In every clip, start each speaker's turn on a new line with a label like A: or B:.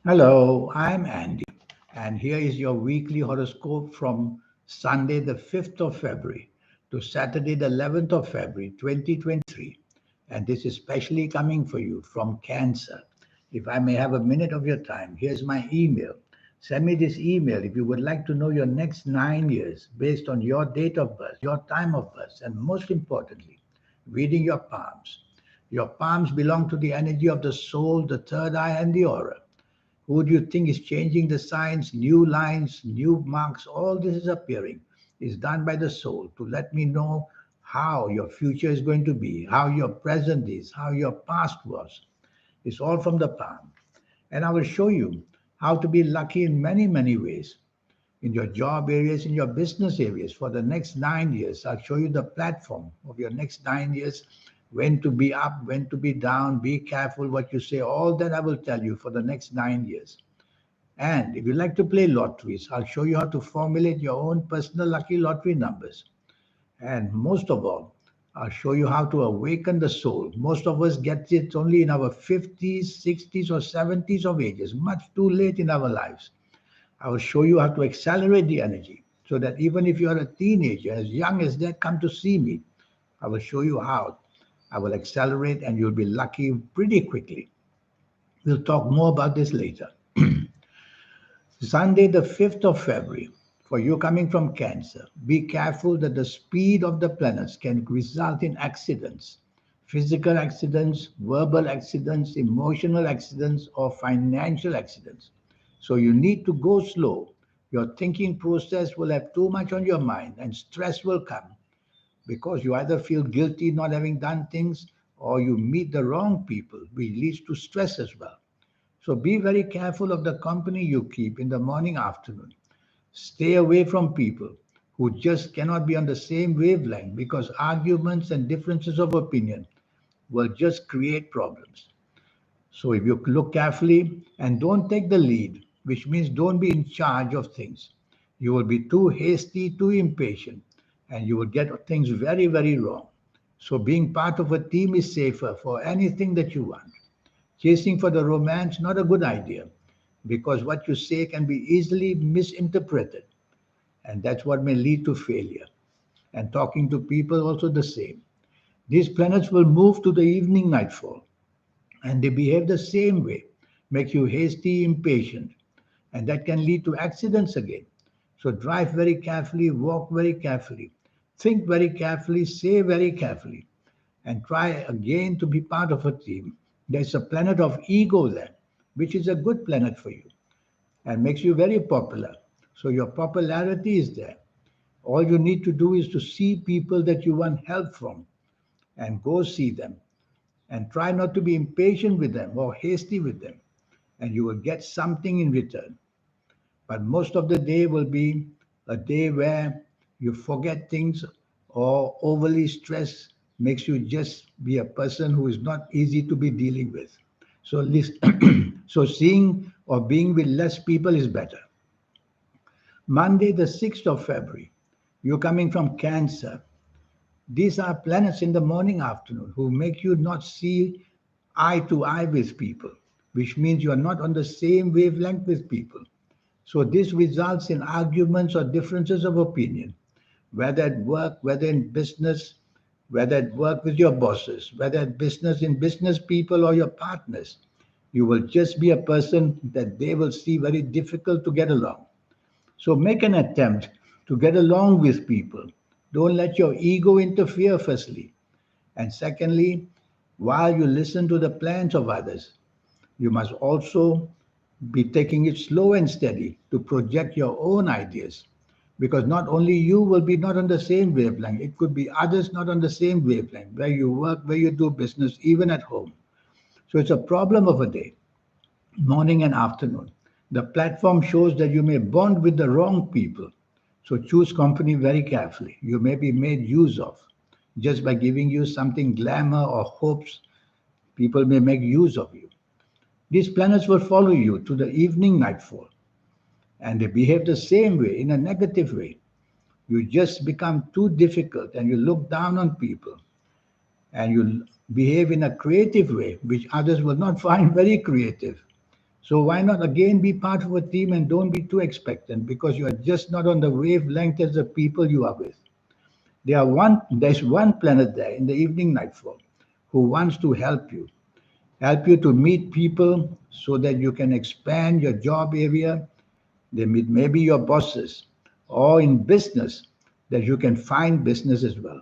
A: Hello, I'm Andy, and here is your weekly horoscope from Sunday, the 5th of February to Saturday, the 11th of February, 2023. And this is specially coming for you from Cancer. If I may have a minute of your time, here's my email. Send me this email if you would like to know your next 9 years based on your date of birth, your time of birth, and most importantly, reading your palms. Your palms belong to the energy of the soul, the third eye, and the aura. Who do you think is changing the signs, new lines, new marks? All this is appearing. Is done by the soul to let me know how your future is going to be, how your present is, how your past was. It's all from the palm. And I will show you how to be lucky in many, many ways. In your job areas, in your business areas for the next 9 years. I'll show you the platform of your next 9 years, when to be up, when to be down, be careful what you say. All that I will tell you for the next 9 years. And if you like to play lotteries, I'll show you how to formulate your own personal lucky lottery numbers. And most of all, I'll show you how to awaken the soul. Most of us get it only in our 50s, 60s, or 70s of ages, much too late in our lives. I will show you how to accelerate the energy so that even if you are a teenager, as young as that, come to see me, I will show you how. I will accelerate and you'll be lucky pretty quickly. We'll talk more about this later. Sunday, the 5th of February, for you coming from Cancer, be careful that the speed of the planets can result in accidents, physical accidents, verbal accidents, emotional accidents, or financial accidents. So you need to go slow. Your thinking process will have too much on your mind and stress will come because you either feel guilty not having done things or you meet the wrong people, which leads to stress as well. So be very careful of the company you keep in the morning, afternoon. Stay away from people who just cannot be on the same wavelength because arguments and differences of opinion will just create problems. So if you look carefully and don't take the lead, which means don't be in charge of things, you will be too hasty, too impatient, and you will get things very, very wrong. So being part of a team is safer for anything that you want. Chasing for the romance, not a good idea, because what you say can be easily misinterpreted, and that's what may lead to failure. And talking to people also the same. These planets will move to the evening nightfall, and they behave the same way, make you hasty, impatient, and that can lead to accidents again. So drive very carefully, walk very carefully, think very carefully, say very carefully, and try again to be part of a team. There's a planet of ego there, which is a good planet for you and makes you very popular. So your popularity is there. All you need to do is to see people that you want help from and go see them and try not to be impatient with them or hasty with them, and you will get something in return. But most of the day will be a day where you forget things or overly stress makes you just be a person who is not easy to be dealing with. So, so seeing or being with less people is better. Monday, the 6th of February, you're coming from Cancer. These are planets in the morning, afternoon who make you not see eye to eye with people, which means you are not on the same wavelength with people. So this results in arguments or differences of opinion, whether at work, whether in business, whether at work with your bosses, whether at business in business people or your partners. You will just be a person that they will see very difficult to get along. So make an attempt to get along with people. Don't let your ego interfere, firstly. And secondly, while you listen to the plans of others, you must also be taking it slow and steady to project your own ideas. Because not only you will be not on the same wavelength, it could be others not on the same wavelength, where you work, where you do business, even at home. So it's a problem of a day, morning and afternoon. The platform shows that you may bond with the wrong people. So choose company very carefully. You may be made use of just by giving you something glamour or hopes. People may make use of you. These planets will follow you to the evening nightfall, and they behave the same way in a negative way. You just become too difficult and you look down on people and you behave in a creative way, which others will not find very creative. So why not again be part of a team and don't be too expectant because you are just not on the wavelength as the people you are with. There's one planet there in the evening nightfall who wants to help you to meet people so that you can expand your job area. They meet maybe your bosses or in business that you can find business as well.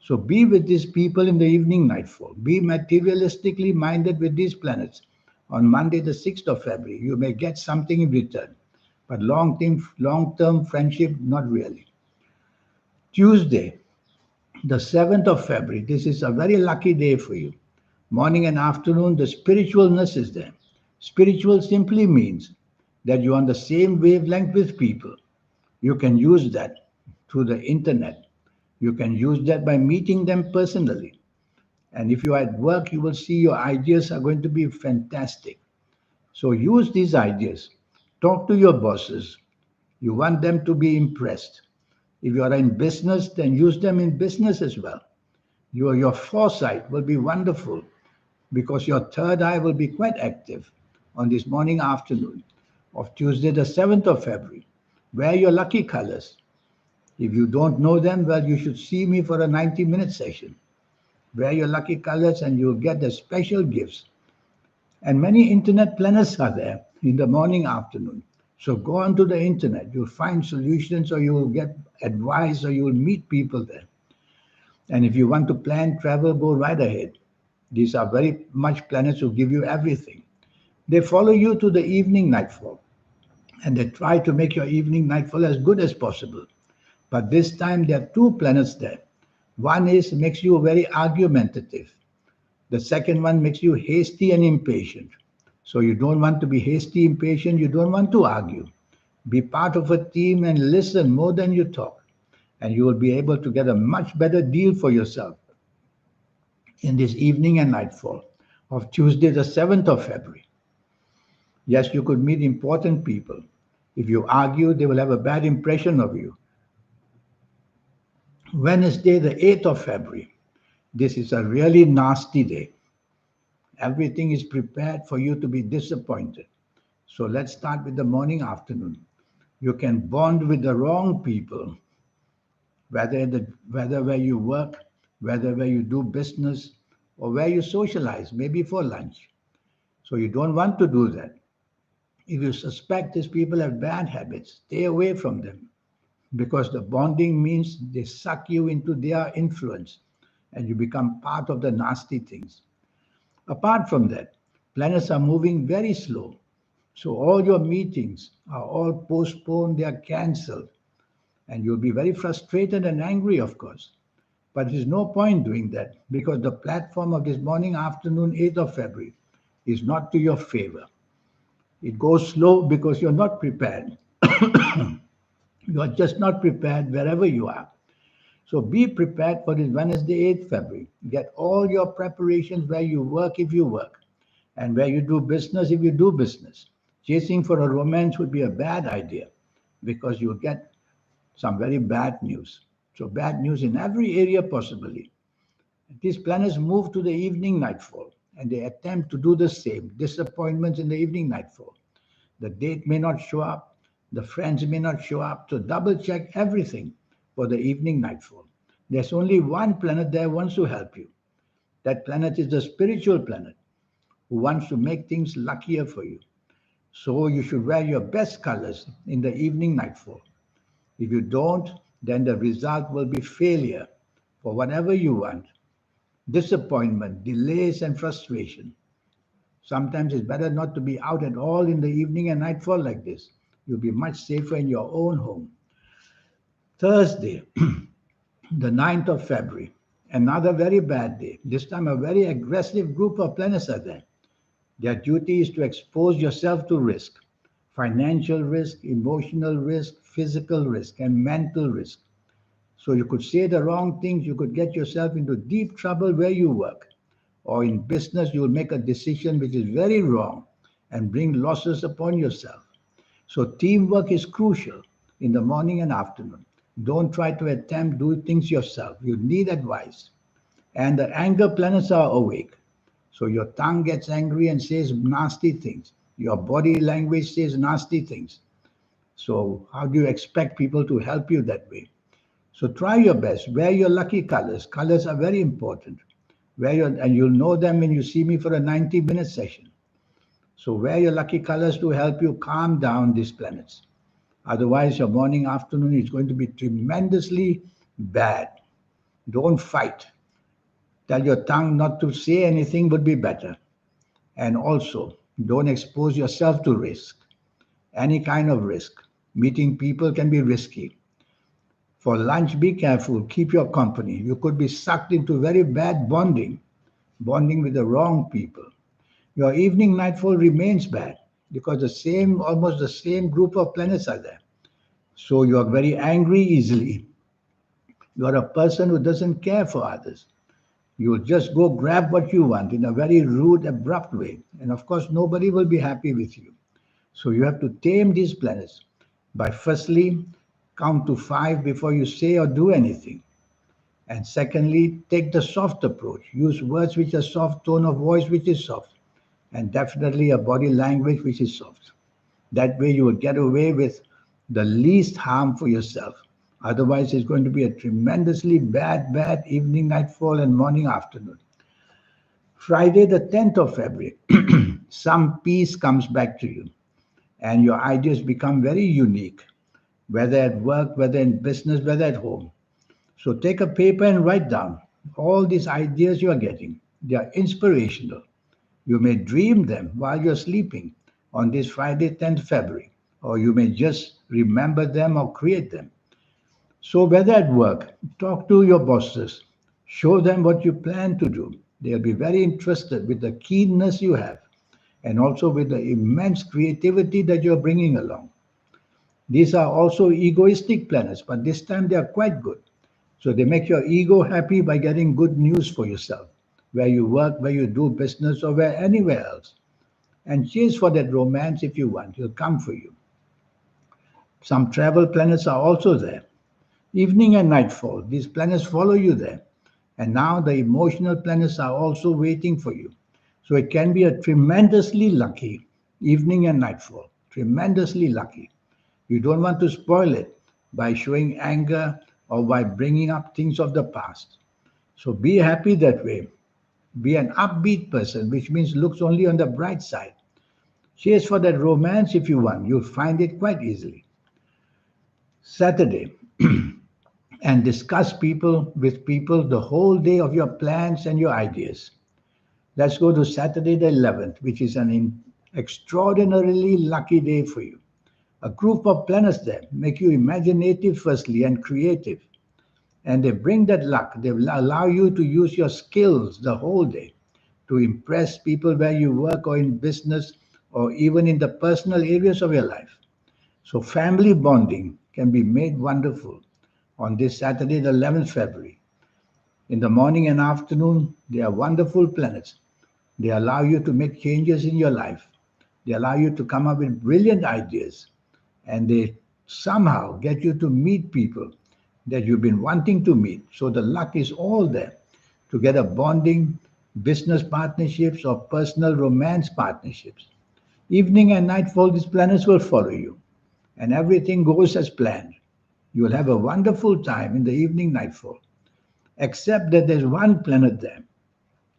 A: So be with these people in the evening nightfall. Be materialistically minded with these planets. On Monday, the 6th of February, you may get something in return, but long-term friendship, not really. Tuesday, the 7th of February, this is a very lucky day for you. Morning and afternoon, the spiritualness is there. Spiritual simply means that you're on the same wavelength with people. You can use that through the internet. You can use that by meeting them personally. And if you're at work, you will see your ideas are going to be fantastic. So use these ideas. Talk to your bosses. You want them to be impressed. If you are in business, then use them in business as well. Your foresight will be wonderful because your third eye will be quite active on this morning afternoon of Tuesday, the 7th of February. Wear your lucky colors. If you don't know them, well, you should see me for a 90-minute session. Wear your lucky colors and you'll get the special gifts. And many internet planners are there in the morning, afternoon. So go onto the internet. You'll find solutions or you will get advice or you will meet people there. And if you want to plan travel, go right ahead. These are very much planets who give you everything. They follow you to the evening nightfall and they try to make your evening nightfall as good as possible. But this time there are two planets there. One is makes you very argumentative. The second one makes you hasty and impatient. So you don't want to be hasty, impatient, you don't want to argue. Be part of a team and listen more than you talk. And you will be able to get a much better deal for yourself in this evening and nightfall of Tuesday, the 7th of February. Yes, you could meet important people. If you argue, they will have a bad impression of you. Wednesday, the 8th of February. This is a really nasty day. Everything is prepared for you to be disappointed. So let's start with the morning, afternoon. You can bond with the wrong people, whether where you work, whether where you do business, or where you socialize, maybe for lunch. So you don't want to do that. If you suspect these people have bad habits, stay away from them because the bonding means they suck you into their influence and you become part of the nasty things. Apart from that, planets are moving very slow. So all your meetings are all postponed, they are cancelled. And you'll be very frustrated and angry, of course. But there's no point doing that because the platform of this morning, afternoon, 8th of February is not to your favor. It goes slow because you're not prepared. You are just not prepared wherever you are. So be prepared for this Wednesday, 8th February. Get all your preparations where you work if you work, and where you do business if you do business. Chasing for a romance would be a bad idea because you'll get some very bad news. So bad news in every area possibly. These planets move to the evening nightfall and they attempt to do the same. Disappointments in the evening nightfall. The date may not show up, the friends may not show up, so double check everything for the evening nightfall. There's only one planet there who wants to help you. That planet is the spiritual planet who wants to make things luckier for you. So you should wear your best colors in the evening nightfall. If you don't, then the result will be failure for whatever you want, disappointment, delays, and frustration. Sometimes it's better not to be out at all in the evening and nightfall like this. You'll be much safer in your own home. Thursday, the 9th of February, another very bad day. This time, a very aggressive group of planets are there. Their duty is to expose yourself to risk, financial risk, emotional risk, physical risk, and mental risk. So you could say the wrong things, you could get yourself into deep trouble where you work. Or in business, you will make a decision which is very wrong and bring losses upon yourself. So teamwork is crucial in the morning and afternoon. Don't try to attempt do things yourself. You need advice. And the anger planets are awake. So your tongue gets angry and says nasty things. Your body language says nasty things. So, how do you expect people to help you that way? So, try your best. Wear your lucky colors. Colors are very important. And you'll know them when you see me for a 90-minute session. So, wear your lucky colors to help you calm down these planets. Otherwise, your morning, afternoon is going to be tremendously bad. Don't fight. Tell your tongue not to say anything would be better. And also, don't expose yourself to risk, any kind of risk. Meeting people can be risky. For lunch, be careful, keep your company. You could be sucked into very bad bonding with the wrong people. Your evening nightfall remains bad because almost the same group of planets are there. So you are very angry easily. You are a person who doesn't care for others. You will just go grab what you want in a very rude, abrupt way. And of course, nobody will be happy with you. So you have to tame these planets by firstly, count to five before you say or do anything. And secondly, take the soft approach. Use words which are soft, tone of voice which is soft, and definitely a body language which is soft. That way you will get away with the least harm for yourself. Otherwise, it's going to be a tremendously bad evening, nightfall, and morning, afternoon. Friday, the 10th of February, some peace comes back to you, and your ideas become very unique, whether at work, whether in business, whether at home. So take a paper and write down all these ideas you are getting. They are inspirational. You may dream them while you're sleeping on this Friday, 10th February, or you may just remember them or create them. So, whether at work, talk to your bosses, show them what you plan to do. They'll be very interested with the keenness you have and also with the immense creativity that you're bringing along. These are also egoistic planets, but this time they are quite good. So they make your ego happy by getting good news for yourself, where you work, where you do business, or where anywhere else. And chase for that romance if you want, it'll come for you. Some travel planets are also there. Evening and nightfall, these planets follow you there. And now the emotional planets are also waiting for you. So it can be a tremendously lucky evening and nightfall. Tremendously lucky. You don't want to spoil it by showing anger or by bringing up things of the past. So be happy that way. Be an upbeat person, which means looks only on the bright side. Chase for that romance if you want. You'll find it quite easily. Saturday, and discuss people with people the whole day of your plans and your ideas. Let's go to Saturday the 11th, which is an extraordinarily lucky day for you. A group of planets there make you imaginative firstly and creative. And they bring that luck. They will allow you to use your skills the whole day to impress people where you work or in business or even in the personal areas of your life. So family bonding can be made wonderful on this Saturday, the 11th February. In the morning and afternoon, they are wonderful planets. They allow you to make changes in your life. They allow you to come up with brilliant ideas. And they somehow get you to meet people that you've been wanting to meet. So the luck is all there to get a bonding, business partnerships, or personal romance partnerships. Evening and nightfall, these planets will follow you, and everything goes as planned. You will have a wonderful time in the evening nightfall, except that there's one planet there.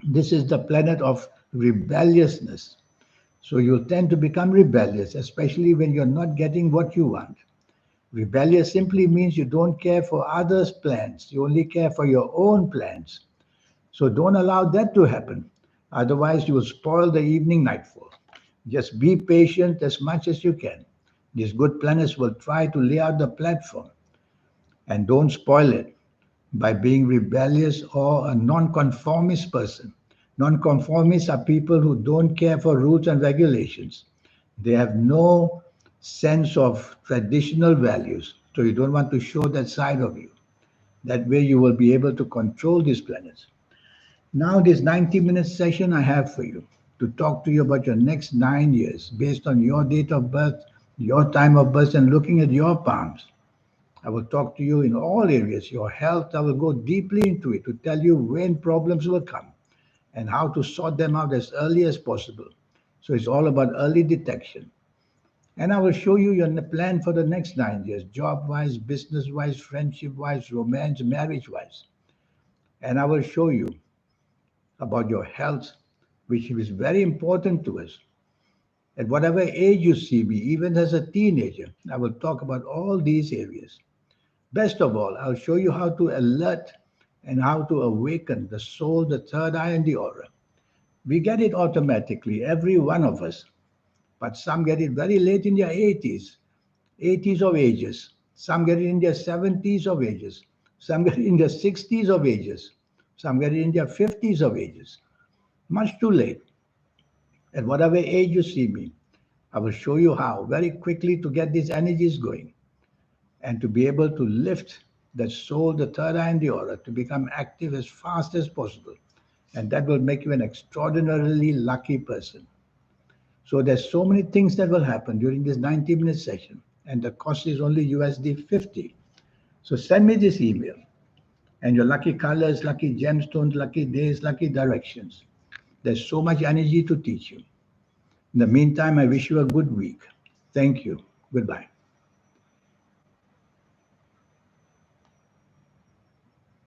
A: This is the planet of rebelliousness. So you'll tend to become rebellious, especially when you're not getting what you want. Rebellious simply means you don't care for others' plans, you only care for your own plans. So don't allow that to happen. Otherwise, you will spoil the evening nightfall. Just be patient as much as you can. These good planets will try to lay out the platform, and don't spoil it by being rebellious or a nonconformist person. Nonconformists are people who don't care for rules and regulations. They have no sense of traditional values. So you don't want to show that side of you. That way you will be able to control these planets. Now, this 90-minute session I have for you to talk to you about your next 9 years based on your date of birth, your time of birth, and looking at your palms. I will talk to you in all areas. Your health, I will go deeply into it to tell you when problems will come and how to sort them out as early as possible So it's all about early detection. And I will show you your plan for the next 9 years, job wise, business wise, friendship wise, romance, marriage wise. And I will show you about your health, which is very important to us. At whatever age you see me, even as a teenager, I will talk about all these areas. Best of all, I'll show you how to alert and how to awaken the soul, the third eye, and the aura. We get it automatically, every one of us, but some get it very late in their 80s of ages. Some get it in their 70s of ages. Some get it in their 60s of ages. Some get it in their 50s of ages. Much too late. At whatever age you see me, I will show you how very quickly to get these energies going and to be able to lift the soul, the third eye, and the aura to become active as fast as possible. And that will make you an extraordinarily lucky person. So there's so many things that will happen during this 90-minute session, and the cost is only USD 50. So send me this email and your lucky colors, lucky gemstones, lucky days, lucky directions. There's so much energy to teach you. In the meantime, I wish you a good week. Thank you. Goodbye.